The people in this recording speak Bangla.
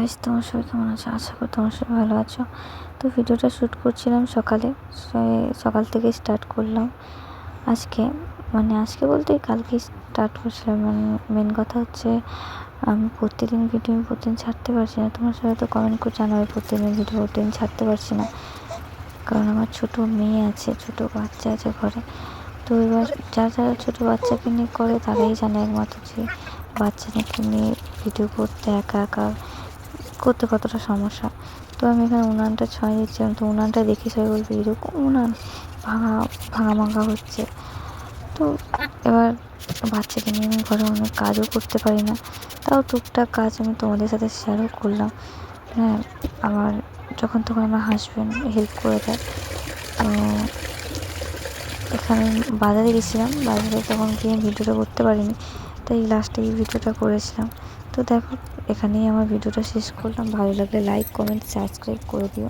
গাইস, তোমার সবাই কেমন আছো? আশা করি তোমার সবাই ভালো আছো। তো ভিডিওটা শ্যুট করছিলাম সকালে, সকাল থেকে স্টার্ট করলাম আজকে। আজকে বলতে কালকে স্টার্ট করছিলাম। মেন কথা হচ্ছে আমি প্রতিদিন ছাড়তে পারছি না। তোমার সবাই তো কমেন্ট করে জানাবে প্রতিদিন ছাড়তে পারছি না, কারণ আমার ছোটো মেয়ে আছে, ছোটো বাচ্চা আছে ঘরে। তো এবার যারা ছোটো বাচ্চাকে নিয়ে করে তারাই জানে একমাত্র যে বাচ্চাদেরকে নিয়ে ভিডিও করতে একা একা করতে কতটা সমস্যা। তো আমি এখানে উনানটা ছয় দিচ্ছিলাম, তো উনানটা দেখে সবাই বলবে এরকম উনান ভাঙা হচ্ছে। তো এবার বাচ্চাকে নিয়ে আমি ঘরে অনেক কাজও করতে পারি না, তাও টুকটাক কাজ আমি তোমাদের সাথে শেয়ারও করলাম। হ্যাঁ, আমার যখন তখন আমার হাজব্যান্ড হেল্প করে দেয়। তো এখানে বাজারে গেছিলাম, বাজারে তখন গিয়ে ভিডিওটা করতে পারিনি, তাই লাস্টে এই ভিডিওটা করেছিলাম। তো দেখো, এখানেই আমার ভিডিওটা শেষ করলাম। ভালো লাগলে লাইক, কমেন্ট, সাবস্ক্রাইব করে দিও।